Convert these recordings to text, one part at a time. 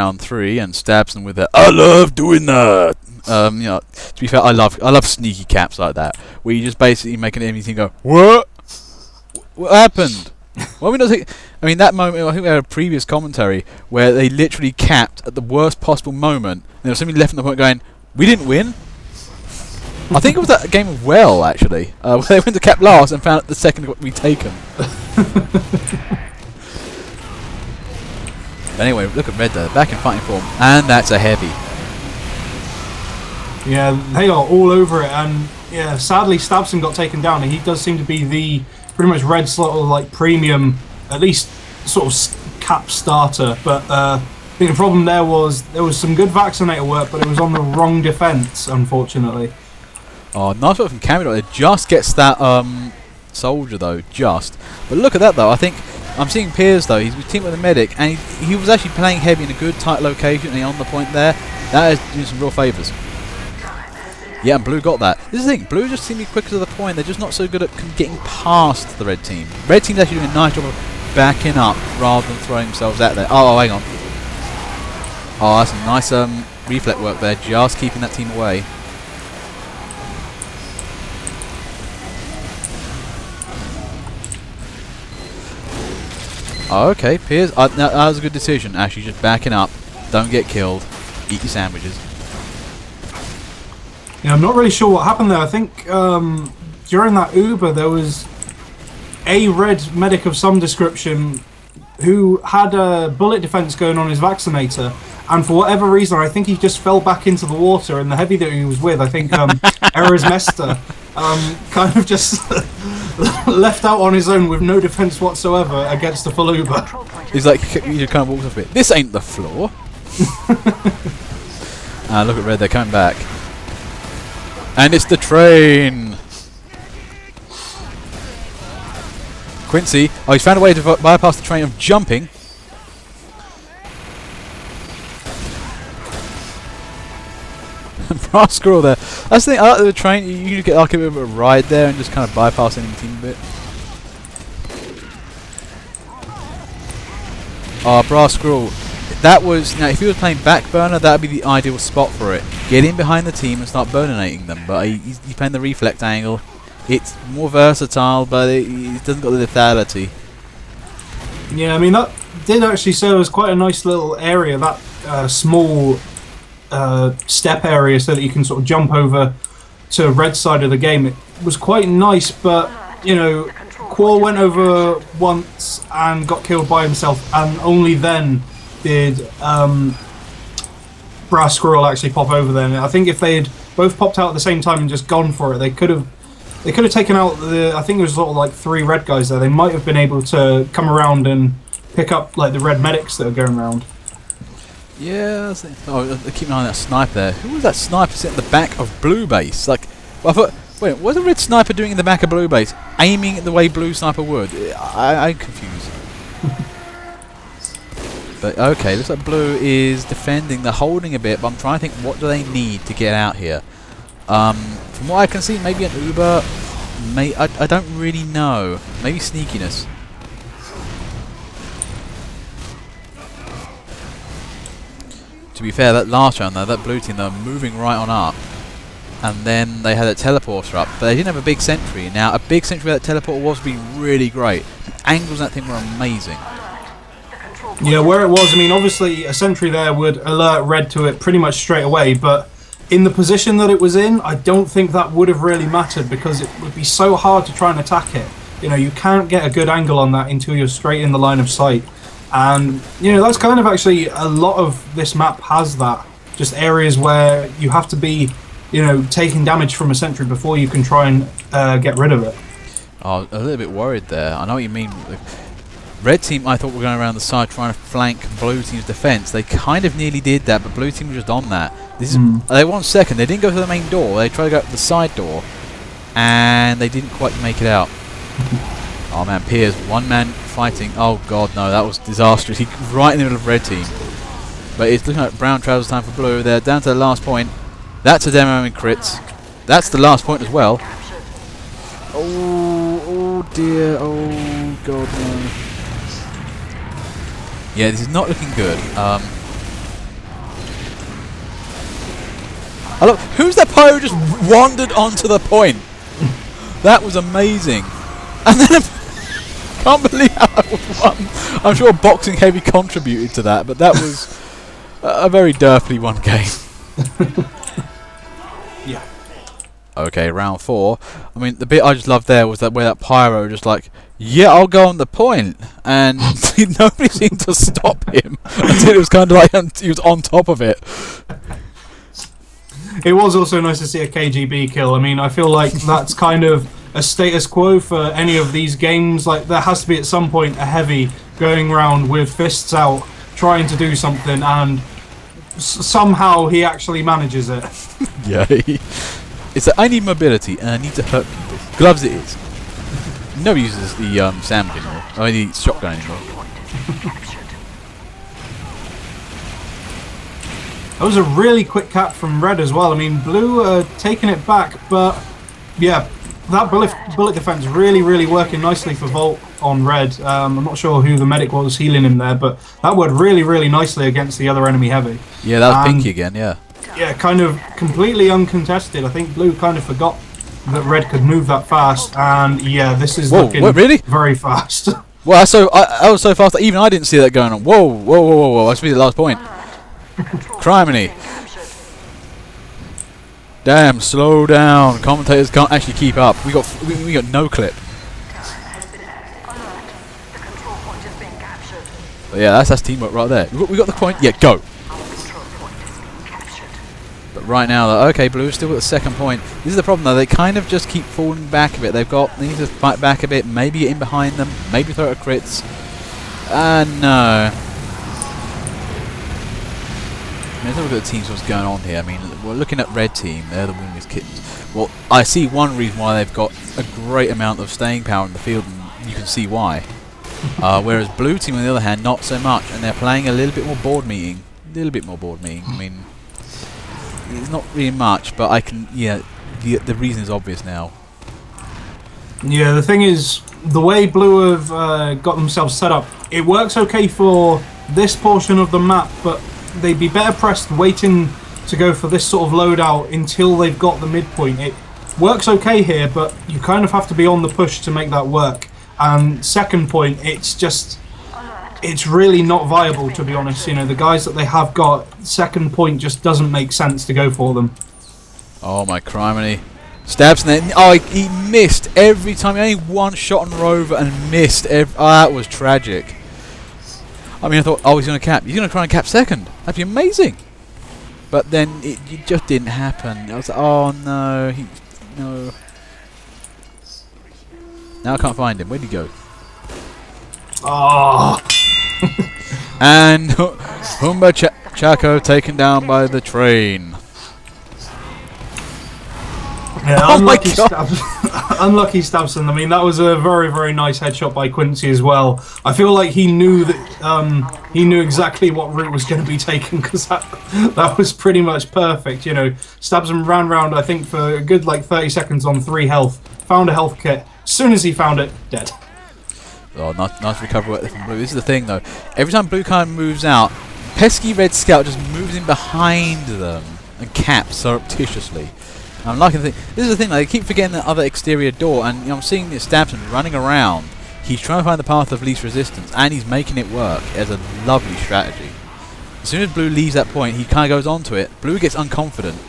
round 3 and stabs them with a "I love doing that." You know, to be fair, I love sneaky caps like that, where you just basically make an enemy team go, "What? What happened?" Why we not take? I mean, that moment. I think we had a previous commentary where they literally capped at the worst possible moment. And there was somebody left in the point going, "We didn't win." I think it was that game of Well, actually, where they went to cap last and found out the second got retaken. Anyway, look at Red there, back in fighting form, and that's a heavy. Yeah, they are all over it, and yeah, sadly Stabson got taken down, and he does seem to be the pretty much Red's sort of like premium, at least sort of cap starter. But I think the problem there was some good vaccinator work, but it was on the wrong defense, unfortunately. Oh, nice work from Cammy there. Just gets that soldier though, just. But look at that though. I think I'm seeing Piers though. He's teamed with a medic, and he was actually playing heavy in a good tight location, and he on the point there. That is doing some real favours. Yeah, and Blue got that. This is the thing. Blue just seem to be quicker to the point. They're just not so good at getting past the red team. Red team's actually doing a nice job of backing up rather than throwing themselves out there. Oh, hang on. Oh, that's some nice reflect work there. Just keeping that team away. Oh, okay, Piers. That was a good decision. Actually, just backing up. Don't get killed. Eat your sandwiches. Yeah, I'm not really sure what happened there. I think during that Uber there was a red medic of some description who had a bullet defense going on his vaccinator, and for whatever reason I think he just fell back into the water, and the heavy that he was with, I think Errors Mester, kind of just left out on his own with no defense whatsoever against the full Uber. He's like, he just kind of walks off a bit. This ain't the floor. Look at Red, they're coming back. And it's the train! Quincy, oh, he's found a way to bypass the train of jumping. Brass Squirrel there. That's the thing, I like the train, you get like a bit of a ride there and just kind of bypass any team a bit. Oh, Brass Squirrel. That was, now if he was playing back burner, that would be the ideal spot for it. Get in behind the team and start burninating them, but he's playing the reflect angle. It's more versatile, but it doesn't got the lethality. Yeah, I mean that did actually serve as quite a nice little area, that small step area, so that you can sort of jump over to red side of the game. It was quite nice, but you know, Quall went over once and got killed by himself, and only then did Brass Squirrel actually pop over there. And I think if they had both popped out at the same time and just gone for it, they could have taken out the, I think it was sort of like 3 red guys there. They might have been able to come around and pick up like the red medics that are going around. Yeah, oh, keep an eye on that sniper there. Who was that sniper sitting at the back of Blue base? Like, well, I thought, wait, what's the red sniper doing in the back of Blue base? Aiming the way Blue sniper would? I'm confused. But okay, looks like Blue is defending. They're holding a bit, but I'm trying to think, what do they need to get out here? From what I can see, maybe an Uber. I don't really know. Maybe sneakiness. To be fair, that last round though, that blue team, they were moving right on up. And then they had a teleporter up, but they didn't have a big sentry. Now, a big sentry where that teleporter was being really great. The angles on that thing were amazing. Yeah, where it was, I mean, obviously a sentry there would alert red to it pretty much straight away, but in the position that it was in, I don't think that would have really mattered, because it would be so hard to try and attack it. You know, you can't get a good angle on that until you're straight in the line of sight. And, you know, that's kind of actually, a lot of this map has that. Just areas where you have to be, you know, taking damage from a sentry before you can try and get rid of it. Oh, a little bit worried there. I know what you mean. Red team, I thought were going around the side trying to flank blue team's defense. They kind of nearly did that, but blue team was just on that. This is they were on second. They didn't go to the main door. They tried to go to the side door, and they didn't quite make it out. Oh man, Piers, one man fighting. Oh god, no, that was disastrous. He right in the middle of red team. But it's looking like brown trousers time for blue. They're down to the last point. That's a demo in crits. That's the last point as well. Oh dear. Oh god, no. Yeah, this is not looking good. I love, who's that pyro just wandered onto the point? That was amazing. And then can't believe how that was won. I'm sure Boxing Heavy contributed to that, but that was a very derply one game. Yeah. Okay, round 4. I mean, the bit I just loved there was that where that pyro just like, yeah, I'll go on the point, and nobody seemed to stop him until it was kind of like he was on top of it. It was also nice to see a KGB kill. I mean, I feel like that's kind of a status quo for any of these games. Like, there has to be at some point a heavy going around with fists out, trying to do something, and somehow he actually manages it. Yeah, it's that I need mobility and I need to hurt people. Gloves it is. Nobody uses the sandwich anymore. I mean, the shotgun anymore. That was a really quick cap from Red as well. I mean, Blue taking it back, but yeah, that bullet defense really working nicely for Volt on Red. I'm not sure who the medic was healing him there, but that worked really nicely against the other enemy heavy. Yeah, that was Pinky again, yeah. Yeah, kind of completely uncontested. I think Blue kind of forgot that Red could move that fast, and yeah, this is looking really? very fast. Well, I was so fast that even I didn't see that going on. Whoa. That's really the last point. Criminy. Damn, slow down. Commentators can't actually keep up. We got no clip. But yeah, that's teamwork right there. We got the point. Yeah, go. But right now, okay, Blue's still got the second point. This is the problem though. They kind of just keep falling back a bit. They need to fight back a bit. Maybe get in behind them. Maybe throw a crits. No. Let's look at the teams, what's going on here. I mean, we're looking at Red Team, they're the Woundless Kittens. Well, I see one reason why they've got a great amount of staying power in the field, and you can see why. Whereas Blue Team, on the other hand, not so much, and they're playing a little bit more board meeting. I mean, it's not really much, but I can, yeah, the reason is obvious now. Yeah, the thing is, the way Blue have got themselves set up, it works okay for this portion of the map, but they'd be better pressed waiting to go for this sort of loadout until they've got the midpoint. It works okay here, but you kind of have to be on the push to make that work. And second point, it's really not viable, to be honest. You know, the guys that they have got, second point just doesn't make sense to go for them. Oh my criminy. Stabs and then, he missed every time. He only one shot on Rover and missed every, that was tragic. I mean, I thought, he's going to cap. He's going to try and cap second. That'd be amazing. But then it just didn't happen. I was like, oh no, no. Now I can't find him. Where'd he go? Oh. And Humba Chaco taken down by the train. Yeah, unlucky Stabson. I mean, that was a very nice headshot by Quincy as well. I feel like he knew that he knew exactly what route was going to be taken, because that was pretty much perfect. You know, Stabson ran round, I think, for a good like 30 seconds on 3 health. Found a health kit. As soon as he found it, dead. Oh, nice recovery work from Blue. This is the thing though. Every time Blue kind of moves out, pesky Red Scout just moves in behind them and caps surreptitiously. I'm liking the thing. This is the thing, like, they keep forgetting the other exterior door, and I'm seeing this Stabson running around. He's trying to find the path of least resistance, and he's making it work as a lovely strategy. As soon as Blue leaves that point, he kind of goes onto it. Blue gets unconfident,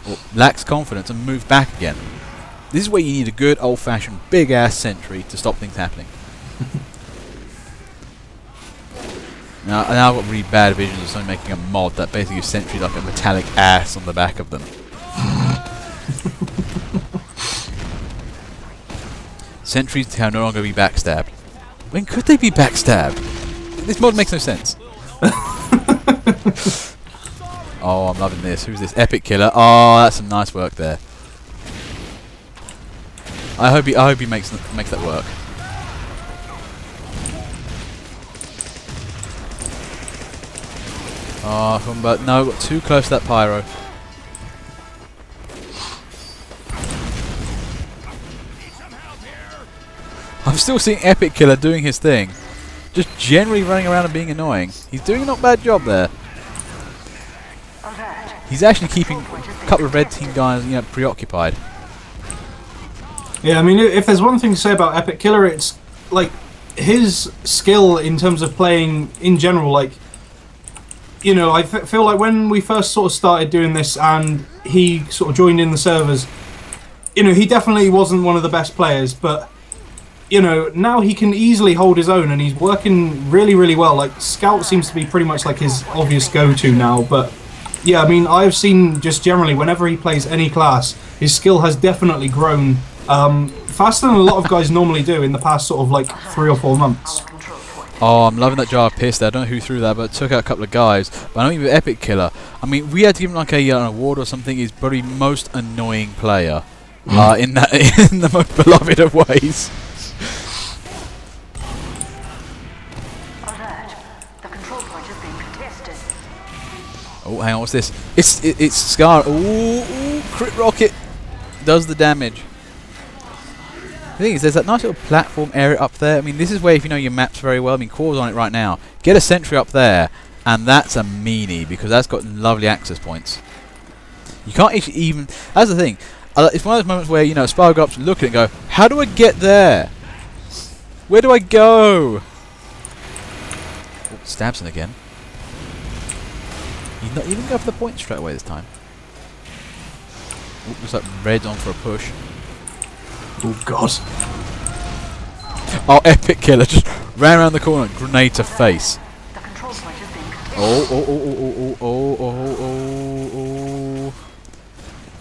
or lacks confidence, and moves back again. This is where you need a good old-fashioned big-ass sentry to stop things happening. Now I've got really bad visions of someone making a mod that basically gives sentries like a metallic ass on the back of them. Sentries can no longer be backstabbed. When could they be backstabbed? This mod makes no sense. Oh, I'm loving this. Who's this? Epic Killer. Oh, that's some nice work there. I hope he makes that work. Oh, but no, got too close to that pyro. I'm still seeing Epic Killer doing his thing. Just generally running around and being annoying. He's doing a not bad job there. He's actually keeping a couple of red team guys, preoccupied. Yeah, I mean, if there's one thing to say about Epic Killer, it's like his skill in terms of playing in general. Like, I feel like when we first sort of started doing this and he sort of joined in the servers, he definitely wasn't one of the best players, but now he can easily hold his own and he's working really, really well. Like, Scout seems to be pretty much like his obvious go-to now, but yeah, I mean, I've seen just generally whenever he plays any class, his skill has definitely grown faster than a lot of guys normally do in the past sort of like 3 or 4 months. Oh, I'm loving that jar of piss there. I don't know who threw that, but it took out a couple of guys. But I know even Epic Killer. I mean, we had to give him like an award or something. He's probably most annoying player in the most beloved of ways. Oh, hang on, what's this? It's Scar. Ooh, crit rocket does the damage. The thing is, there's that nice little platform area up there. I mean, this is where, if you know your maps very well, I mean, Core's on it right now. Get a sentry up there, and that's a meanie, because that's got lovely access points. You can't actually even... That's the thing. It's one of those moments where, Spy will go up to look at it and go, how do I get there? Where do I go? Oh, stabs him again. He's not even go for the point straight away this time. Oh, looks like Red's on for a push. Oh god. Oh, Epic Killer just ran around the corner, grenade to face. Oh.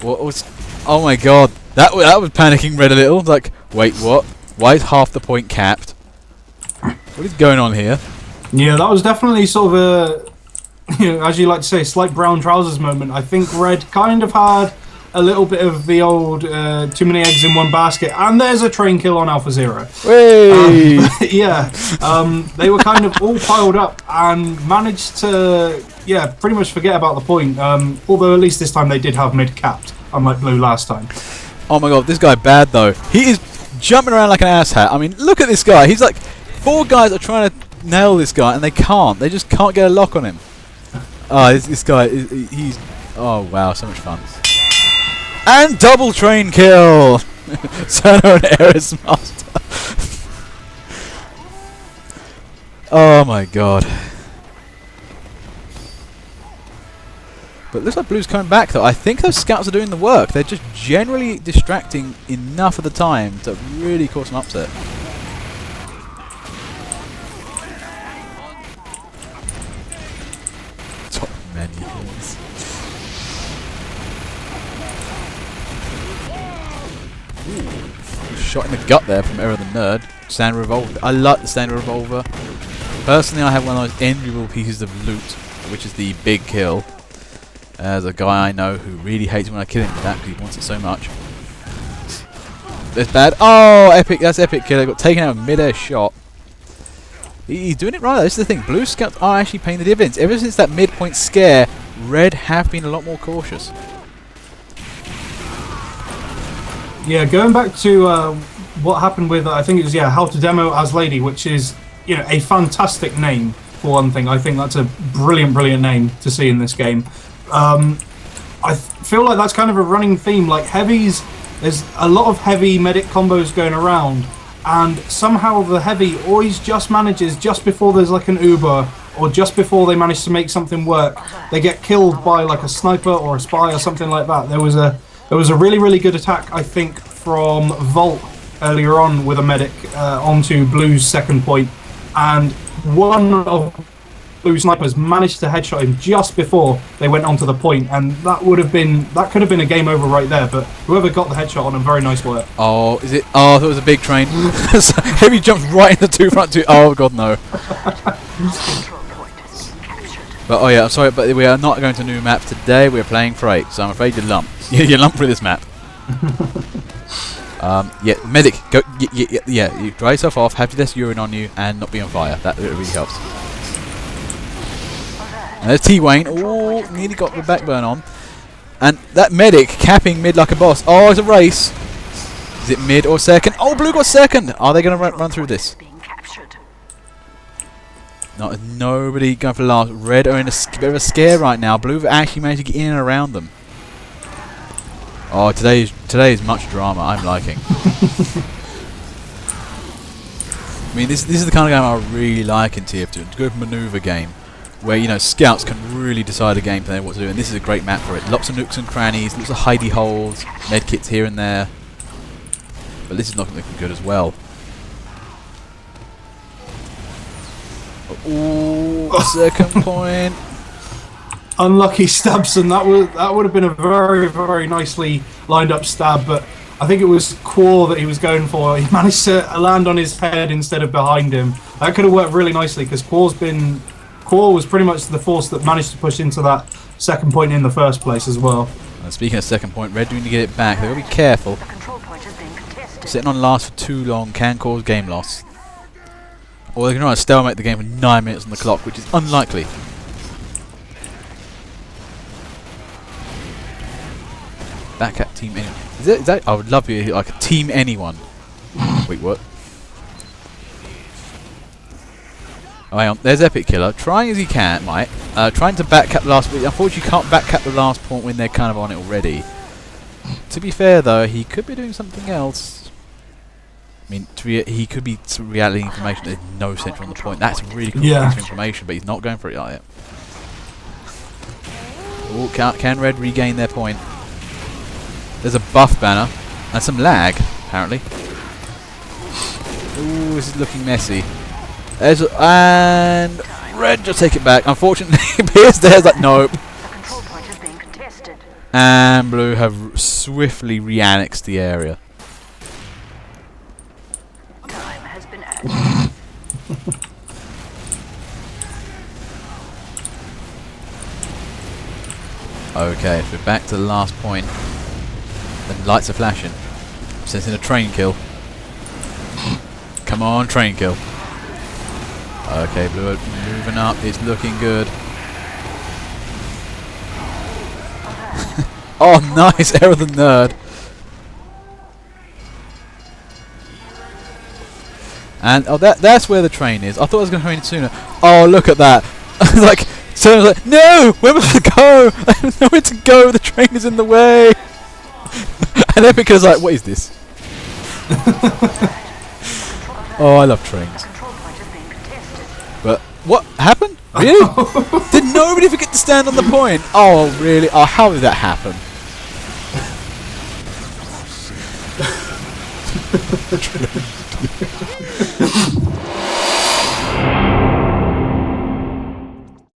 What was... Oh my god. That was panicking Red a little. Like, wait, what? Why is half the point capped? What is going on here? Yeah, that was definitely sort of a, as you like to say, slight brown trousers moment. I think Red kind of had a little bit of the old too many eggs in one basket, and there's a train kill on Alpha Zero. Hey! Yeah, they were kind of all piled up and managed to, pretty much forget about the point. Although at least this time they did have mid capped, unlike Blue last time. Oh my god, this guy bad though. He is jumping around like an asshat. I mean, look at this guy. He's like, 4 guys are trying to nail this guy, and they can't. They just can't get a lock on him. Oh, this guy, he's... Oh wow, so much fun. And double train kill! Cerno and Ares Master. Oh my god. But it looks like Blue's coming back though. I think those scouts are doing the work. They're just generally distracting enough of the time to really cause an upset. Top menu hills. Shot in the gut there from Error the Nerd. Standard revolver. I like the standard revolver. Personally, I have one of those enviable pieces of loot, which is the big kill. There's a guy I know who really hates when I kill him with that because he wants it so much. That's bad. Oh, epic! That's Epic Killer. Got taken out with mid-air shot. He's doing it right. This is the thing. Blue Scouts are actually paying the dividends. Ever since that midpoint scare, Red have been a lot more cautious. Yeah, going back to what happened with, I think it was, How to Demo as Lady, which is, a fantastic name, for one thing. I think that's a brilliant, brilliant name to see in this game. I feel like that's kind of a running theme, like heavies, there's a lot of heavy medic combos going around, and somehow the heavy always just manages, just before there's like an Uber, or just before they manage to make something work, they get killed by like a sniper or a spy or something like that. There was a really, really good attack, I think, from Volt earlier on with a medic onto Blue's second point, and one of Blue snipers managed to headshot him just before they went onto the point, and that could have been a game over right there. But whoever got the headshot on him, very nice work. Oh, is it? Oh, I thought it was a big train. Heavy jumps right into two front two. Oh god, no. But oh yeah, I'm sorry, but we are not going to a new map today. We're playing Freight, so I'm afraid you lump. You lump through this map. Yeah, medic, go. Yeah, you dry yourself off, have less urine on you, and not be on fire. That really helps. And there's T-Wayne. Oh, nearly got the backburn on. And that medic capping mid like a boss. Oh, it's a race. Is it mid or second? Oh, Blue got second. Are they going to run through this? Nobody going for the last. Red are in a bit of a scare right now. Blue have actually managed to get in and around them. Oh, today is much drama. I'm liking. I mean, this is the kind of game I really like in TF2. It's a good maneuver game where, you know, scouts can really decide a game plan what to do, and this is a great map for it. Lots of nooks and crannies, lots of hidey holes, medkits here and there. But this is not looking good as well. Ooh, second point. Unlucky Stabson. That would have been a very, very nicely lined up stab, but I think it was Quor that he was going for. He managed to land on his head instead of behind him. That could have worked really nicely because Quor was pretty much the force that managed to push into that second point in the first place as well. And speaking of second point, Red do need to get it back. They've got to be careful. Sitting on last for too long can cause game loss. Or they can try to stalemate the game with 9 minutes on the clock, which is unlikely. Back at Team Anyone. Is that? I would love you like a Team Anyone. Wait, what? Oh, hang on. There's Epic Killer. Trying as he can, right? Trying to backcap the last point. Unfortunately, you can't backcap the last point when they're kind of on it already. To be fair, though, he could be doing something else. I mean, he could be reality information. There's no central on the point. That's really cool piece of information, but he's not going for it like that. Ooh, can Red regain their point? There's a buff banner and some lag, apparently. Ooh, this is looking messy. And Red just take it back. Unfortunately, Pierce there's like nope. And Blue have swiftly re-annexed the area. Okay, so we're back to the last point. The lights are flashing. Sensing a train kill. Come on, train kill. Okay, Blue are moving up. It's looking good. Oh, nice! Error the Nerd. And oh, that's where the train is. I thought I was going to come in sooner. Oh, look at that! Like, someone's like, no! Where was to go? I have nowhere to go. The train is in the way. And Epic is like, what is this? Oh, I love trains. But what happened? Really? Did nobody forget to stand on the point? Oh, really? Oh, how did that happen?